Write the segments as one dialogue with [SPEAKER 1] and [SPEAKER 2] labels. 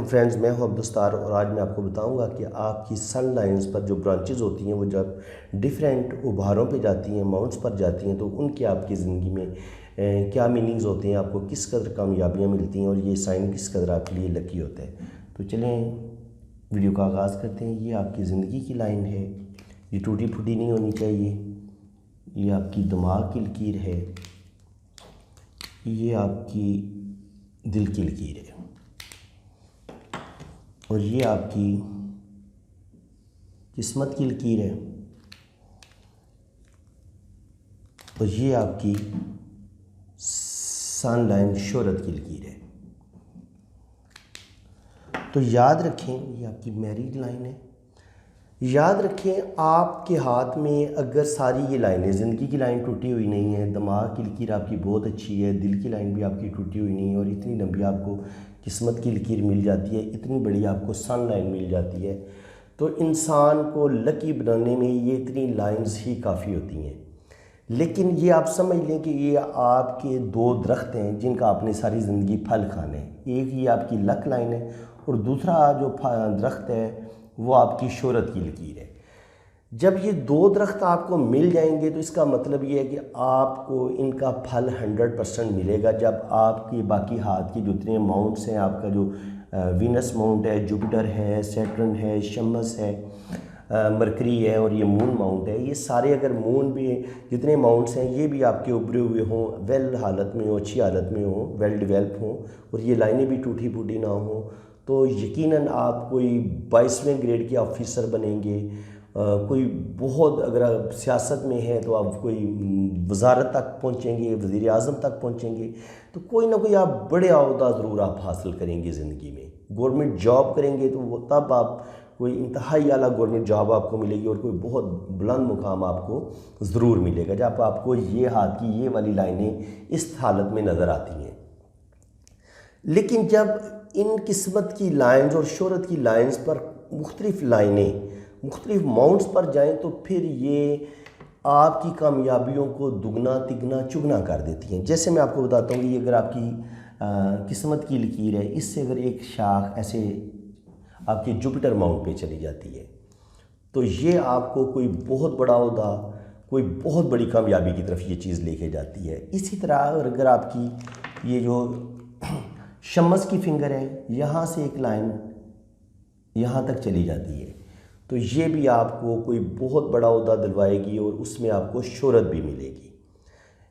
[SPEAKER 1] Friends, मैं हूं अब्दुस्तार और आज मैं आपको बताऊंगा कि आपकी सन लाइंस पर जो ब्रांचेस होती हैं वो जब डिफरेंट उभारों पे जाती हैं, माउंट्स पर जाती हैं, तो उनके आपकी ज़िंदगी में क्या मीनिंग्स होते हैं, आपको किस कदर कामयाबियाँ मिलती हैं और ये साइन किस कदर आपके लिए लकी होता है। तो चलें वीडियो का आगाज़ करते हैं। ये आपकी ज़िंदगी की लाइन है, ये टूटी फूटी नहीं होनी चाहिए। ये आपकी दिमाग की लकीर है, ये आपकी दिल की लकीर है और ये आपकी किस्मत की लकीर है और ये आपकी सन लाइन शोहरत की लकीर है। तो याद रखें, ये आपकी मैरिड लाइन है। याद रखें, आपके हाथ में अगर सारी ये लाइनें, ज़िंदगी की लाइन टूटी हुई नहीं है, दिमाग की लकीर आपकी बहुत अच्छी है, दिल की लाइन भी आपकी टूटी हुई नहीं है और इतनी लंबी आपको किस्मत की लकीर मिल जाती है, इतनी बड़ी आपको सन लाइन मिल जाती है, तो इंसान को लकी बनाने में ये इतनी लाइंस ही काफ़ी होती हैं। लेकिन ये आप समझ लें कि ये आपके दो दरख्त हैं जिनका आपने सारी ज़िंदगी फल खाने हैं। एक ये आपकी लक लाइन है और दूसरा जो दरख्त है वो आपकी शोहरत की लकीर है। जब ये दो दरख्त आपको मिल जाएंगे तो इसका मतलब ये है कि आपको इनका फल 100% मिलेगा। जब आपके बाकी हाथ के जितने माउंट्स हैं, आपका जो वीनस माउंट है, जुपिटर है, सैटर्न है, शमस है, मरकरी है और ये मून माउंट है, ये सारे अगर मून भी जितने माउंट्स हैं ये भी आपके उभरे हुए हों, वेल हालत में हो, अच्छी हालत में हो, वेल डेवलप हों और ये लाइनें भी टूटी फूटी ना हों, तो यकीनन आप कोई 22वें ग्रेड के ऑफिसर बनेंगे। कोई बहुत, अगर आप सियासत में हैं तो आप कोई वजारत तक पहुंचेंगे, वज़ीर आज़म तक पहुंचेंगे, तो कोई ना कोई आप बड़े अहदा ज़रूर आप हासिल करेंगे ज़िंदगी में। गवर्नमेंट जॉब करेंगे तो वो तब आप कोई इंतहाई आला गवर्नमेंट जॉब आपको मिलेगी और कोई बहुत बुलंद मुकाम आपको ज़रूर मिलेगा जब आपको ये हाथ की ये वाली लाइनें इस हालत में नज़र आती हैं। लेकिन जब इन किस्मत की लाइन्स और शोहरत की लाइन्स पर मुख्तलिफ लाइनें मुख्तलिफ माउंट्स पर जाएं तो फिर ये आपकी कामयाबियों को दुगना तिगना चुगना कर देती हैं। जैसे मैं आपको बताता हूँ कि अगर आपकी किस्मत की लकीर है, इससे अगर एक शाख ऐसे आपके जुपिटर माउंट पे चली जाती है तो ये आपको कोई बहुत बड़ा ओहदा, कोई बहुत बड़ी कामयाबी की तरफ ये चीज़ लेके जाती है। इसी तरह अगर आपकी ये जो शमस की फिंगर है, यहाँ से एक लाइन यहाँ तक चली जाती है तो ये भी आपको कोई बहुत बड़ा ओहदा दिलवाएगी और उसमें आपको शोहरत भी मिलेगी।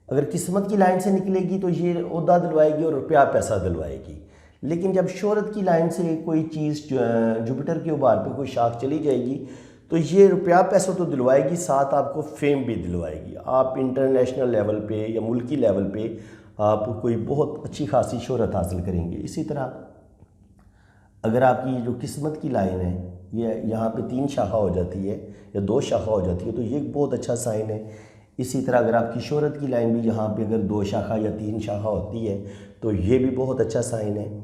[SPEAKER 1] अगर किस्मत की लाइन से निकलेगी तो ये ओहदा दिलवाएगी और रुपया पैसा दिलवाएगी। लेकिन जब शोहरत की लाइन से कोई चीज़ जुपिटर के उभार पे कोई शाख चली जाएगी तो ये रुपया पैसा तो दिलवाएगी, साथ आपको फेम भी दिलवाएगी। आप इंटरनेशनल लेवल पे या मुल्की लेवल पे आप कोई बहुत अच्छी खासी शोहरत हासिल करेंगे। इसी तरह अगर आपकी जो किस्मत की लाइन है ये यहाँ पे 3 शाखा हो जाती है या 2 शाखा हो जाती है तो ये बहुत अच्छा साइन है। इसी तरह अगर आपकी शोहरत की लाइन भी यहाँ पे अगर 2 शाखा या 3 शाखा होती है तो ये भी बहुत अच्छा साइन है।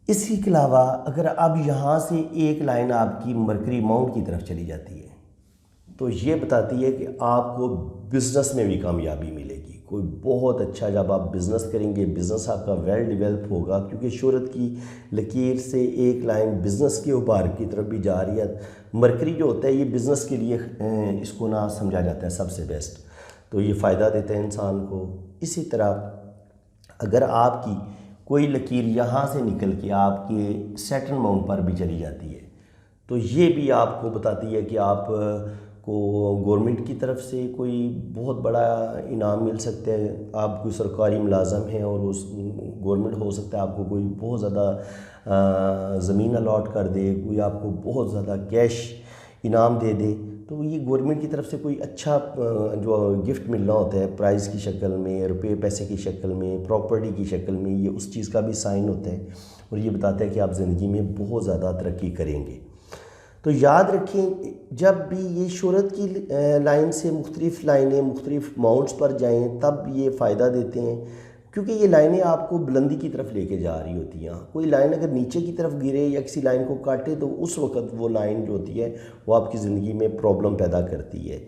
[SPEAKER 1] इसके अलावा अगर अब यहाँ से एक लाइन आपकी मरकरी माउंट की तरफ चली जाती है तो ये बताती है कि आपको बिज़नेस में भी कामयाबी मिलेगी। कोई बहुत अच्छा, जब आप बिज़नेस करेंगे, बिज़नेस आपका वेल डेवलप होगा, क्योंकि शोहरत की लकीर से एक लाइन बिज़नेस के उभार की तरफ भी जा रही है। मरकरी जो होता है ये बिज़नेस के लिए इसको ना समझा जाता है सबसे बेस्ट, तो ये फ़ायदा देता है इंसान को। इसी तरह अगर आपकी कोई लकीर यहाँ से निकल के आपके सैटर्न माउंट पर भी चली जाती है तो ये भी आपको बताती है कि आप को गवर्नमेंट की तरफ से कोई बहुत बड़ा इनाम मिल सकता है। आप कोई सरकारी मुलाजम हैं और उस गवर्नमेंट हो सकता है आपको कोई बहुत ज़्यादा ज़मीन अलॉट कर दे, कोई आपको बहुत ज़्यादा कैश इनाम दे दे, तो ये गवर्नमेंट की तरफ से कोई अच्छा जो गिफ्ट मिलना होता है प्राइज़ की शक्ल में, रुपये पैसे की शक्ल में, प्रॉपर्टी की शक्ल में, ये उस चीज़ का भी साइन होता है और ये बताता है कि आप ज़िंदगी में बहुत ज़्यादा तरक्की करेंगे। तो याद रखें, जब भी ये शोहरत की लाइन से मुख्तलिफ लाइनें मुख्तलिफ माउंट्स पर जाएं तब ये फ़ायदा देते हैं, क्योंकि ये लाइनें आपको बुलंदी की तरफ लेके जा रही होती हैं। कोई लाइन अगर नीचे की तरफ गिरे या किसी लाइन को काटे तो उस वक्त वो लाइन जो होती है वो आपकी ज़िंदगी में प्रॉब्लम पैदा करती है।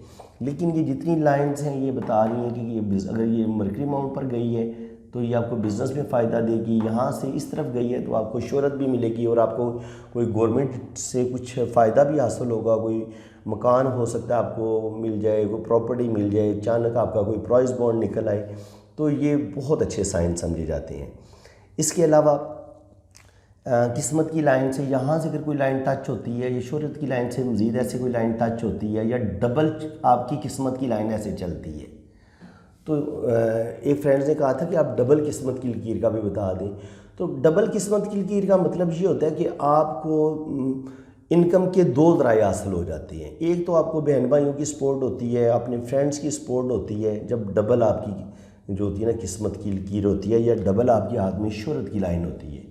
[SPEAKER 1] लेकिन ये जितनी लाइन्स हैं ये बता रही हैं कि ये अगर ये मरकरी माउंट पर गई है तो ये आपको बिज़नेस में फ़ायदा देगी। यहाँ से इस तरफ गई है तो आपको शोहरत भी मिलेगी और आपको कोई गवर्नमेंट से कुछ फ़ायदा भी हासिल होगा। कोई मकान हो सकता है आपको मिल जाए, कोई प्रॉपर्टी मिल जाए, अचानक आपका कोई प्राइस बॉन्ड निकल आए, तो ये बहुत अच्छे साइन समझे जाते हैं। इसके अलावा किस्मत की लाइन से यहाँ से अगर कोई लाइन टच होती है, या शोहरत की लाइन से मज़ीद ऐसे कोई लाइन टच होती है, या डबल आपकी किस्मत की लाइन ऐसे चलती है, तो एक फ्रेंड्स ने कहा था कि आप डबल किस्मत की लकीर का भी बता दें। तो डबल किस्मत की लकीर का मतलब ये होता है कि आपको इनकम के दो ज़राए हासिल हो जाते हैं। एक तो आपको बहन भाइयों की सपोर्ट होती है, अपने फ्रेंड्स की सपोर्ट होती है, जब डबल आपकी जो होती है ना किस्मत की लकीर होती है, या डबल आपके हाथ में शोहरत की लाइन होती है,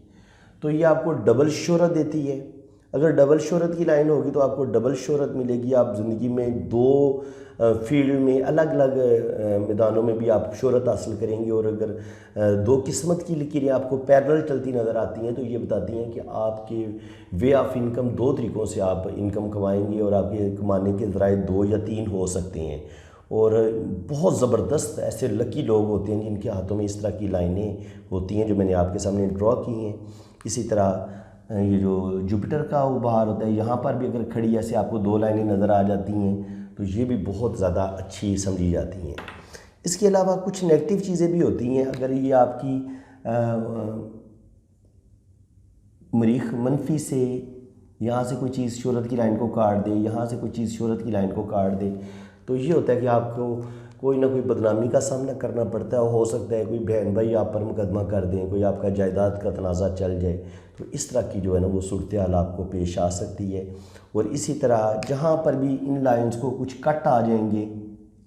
[SPEAKER 1] तो ये आपको डबल शोहरत देती है। अगर डबल शोहरत की लाइन होगी तो आपको डबल शोहरत मिलेगी। आप ज़िंदगी में दो फील्ड में अलग अलग मैदानों में भी आप शोहरत हासिल करेंगे। और अगर दो किस्मत की लकीरें आपको पैरेलल चलती नज़र आती हैं तो ये बताती हैं कि आपके वे ऑफ इनकम दो तरीक़ों से आप इनकम कमाएंगे, और आपके कमाने के ज़राए दो या तीन हो सकते हैं। और बहुत ज़बरदस्त ऐसे लकी लोग होते हैं जिनके हाथों में इस तरह की लाइनें होती हैं जो मैंने आपके सामने ड्रॉ की हैं। इसी तरह ये जो जुपिटर का उपहार होता है, यहाँ पर भी अगर खड़ी ऐसे आपको दो लाइनें नज़र आ जाती हैं तो ये भी बहुत ज़्यादा अच्छी समझी जाती हैं। इसके अलावा कुछ नेगेटिव चीज़ें भी होती हैं। अगर ये आपकी मरीख मनफी से यहाँ से कोई चीज़ शोहरत की लाइन को काट दे, यहाँ से कोई चीज़ शोहरत की लाइन को काट दे, तो ये होता है कि आपको कोई ना कोई बदनामी का सामना करना पड़ता है। हो सकता है कोई बहन भाई आप पर मुकदमा कर दें, कोई आपका जायदाद का तनाज़ा चल जाए, तो इस तरह की जो है ना वो सूरत हाल आपको पेश आ सकती है। और इसी तरह जहाँ पर भी इन लाइंस को कुछ कट आ जाएंगे,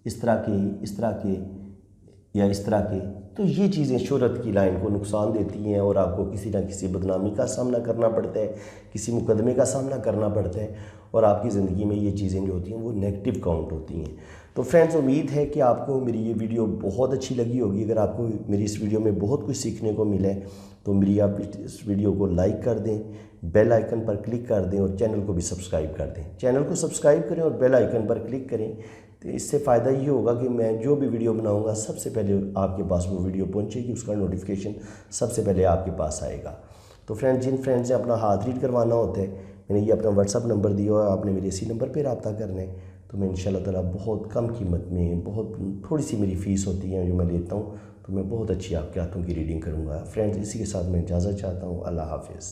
[SPEAKER 1] इस तरह के, इस तरह के या इस तरह के, तो ये चीज़ें शोहरत की लाइन को नुकसान देती हैं और आपको किसी न किसी बदनामी का सामना करना पड़ता है, किसी मुकदमे का सामना करना पड़ता है, और आपकी ज़िंदगी में ये चीज़ें जो होती हैं वो नेगेटिव काउंट होती हैं। तो फ्रेंड्स, उम्मीद है कि आपको मेरी ये वीडियो बहुत अच्छी लगी होगी। अगर आपको मेरी इस वीडियो में बहुत कुछ सीखने को मिला है तो मेरी आप इस वीडियो को लाइक कर दें, बेल आइकन पर क्लिक कर दें और चैनल को भी सब्सक्राइब कर दें। चैनल को सब्सक्राइब करें और बेल आइकन पर क्लिक करें, तो इससे फ़ायदा ये होगा कि मैं जो भी वीडियो बनाऊंगा सबसे पहले आपके पास वो वीडियो पहुंचेगी, उसका नोटिफिकेशन सबसे पहले आपके पास आएगा। तो फ्रेंड्स, जिन फ्रेंड्स ने अपना हाथ रीड करवाना होता है, मैंने ये अपना व्हाट्सअप नंबर दिया हुआ है, आपने मेरे इसी नंबर पर रब्ता करना है। तो मैं इंशाल्लाह ताला बहुत कम कीमत में, बहुत थोड़ी सी मेरी फ़ीस होती है जो मैं लेता हूँ, तो मैं बहुत अच्छी आपके हाथों की रीडिंग करूँगा। फ्रेंड्स, इसी के साथ मैं इजाज़त चाहता हूँ। अल्लाह हाफ़िज़।